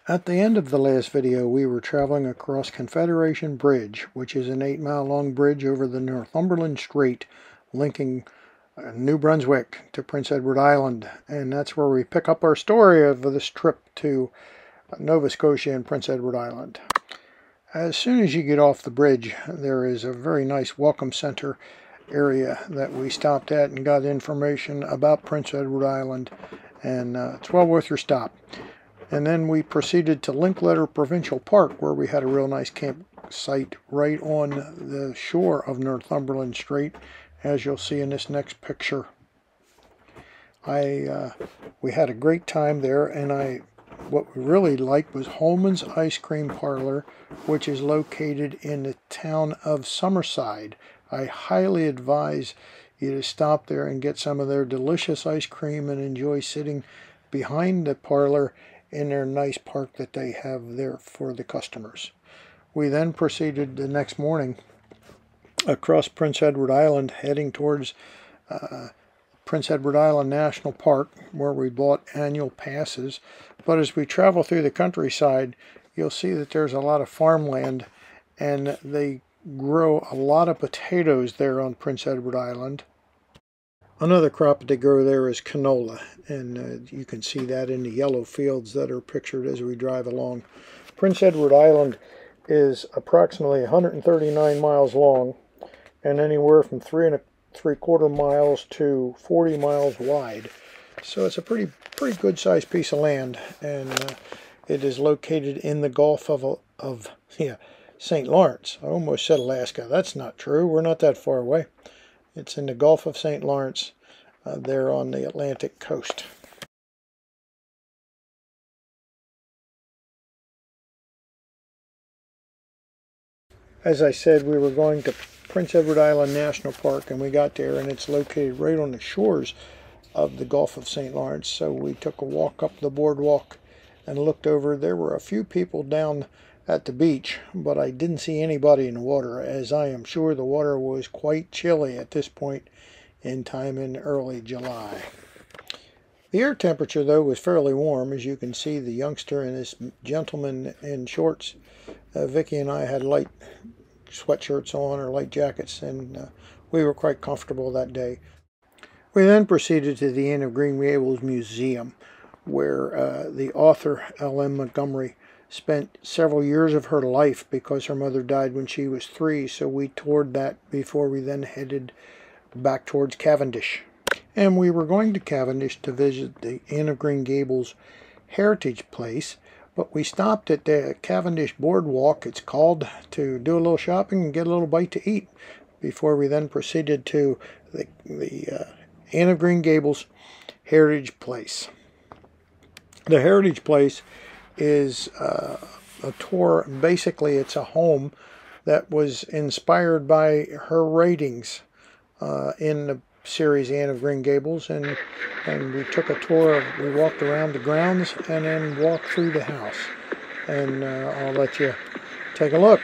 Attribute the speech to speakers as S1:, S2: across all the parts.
S1: At the end of the last video, we were traveling across Confederation Bridge, which is an 8-mile-long bridge over the Northumberland Strait, linking New Brunswick to Prince Edward Island. And that's where we pick up our story of this trip to Nova Scotia and Prince Edward Island. As soon as you get off the bridge, there is a very nice welcome center area that we stopped at and got information about Prince Edward Island, and it's well worth your stop. And then we proceeded to Linkletter Provincial Park, where we had a real nice campsite right on the shore of Northumberland Strait, as you'll see in this next picture. We had a great time there, and what we really liked was Holman's Ice Cream Parlor, which is located in the town of Summerside. I highly advise you to stop there and get some of their delicious ice cream and enjoy sitting behind the parlor in their nice park that they have there for the customers. We then proceeded the next morning across Prince Edward Island, heading towards Prince Edward Island National Park, where we bought annual passes. But as we travel through the countryside, you'll see that there's a lot of farmland, and they grow a lot of potatoes there on Prince Edward Island. Another crop that they grow there is canola, and you can see that in the yellow fields that are pictured as we drive along. Prince Edward Island is approximately 139 miles long and anywhere from 3 3/4 miles to 40 miles wide. So it's a pretty good sized piece of land, and it is located in the Gulf of St. Lawrence. I almost said Alaska. That's not true. We're not that far away. It's in the Gulf of St. Lawrence, there on the Atlantic coast. As I said, we were going to Prince Edward Island National Park, and we got there, and it's located right on the shores of the Gulf of St. Lawrence. So we took a walk up the boardwalk and looked over. There were a few people down at the beach, but I didn't see anybody in the water, as I am sure the water was quite chilly at this point in time in early July. The air temperature, though, was fairly warm. As you can see, the youngster and this gentleman in shorts, Vickie and I had light sweatshirts on, or light jackets, and we were quite comfortable that day. We then proceeded to the Anne of Green Gables Museum, where the author L.M. Montgomery spent several years of her life, because her mother died when she was 3, so we toured that before we then headed back towards Cavendish. And we were going to Cavendish to visit the Anne of Green Gables Heritage Place, but we stopped at the Cavendish Boardwalk, it's called, to do a little shopping and get a little bite to eat, before we then proceeded to the Anne of Green Gables Heritage Place. The Heritage Place is a tour. Basically, it's a home that was inspired by her writings in the series Anne of Green Gables, and we took a tour. We walked around the grounds and then walked through the house, and I'll let you take a look.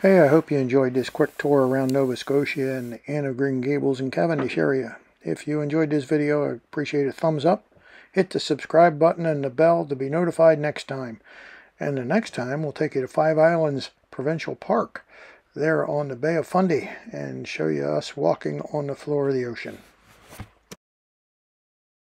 S1: Hey, I hope you enjoyed this quick tour around Nova Scotia and the Anne of Green Gables and Cavendish area. If you enjoyed this video, I'd appreciate a thumbs up. Hit the subscribe button and the bell to be notified next time. And the next time, we'll take you to Five Islands Provincial Park there on the Bay of Fundy and show you us walking on the floor of the ocean.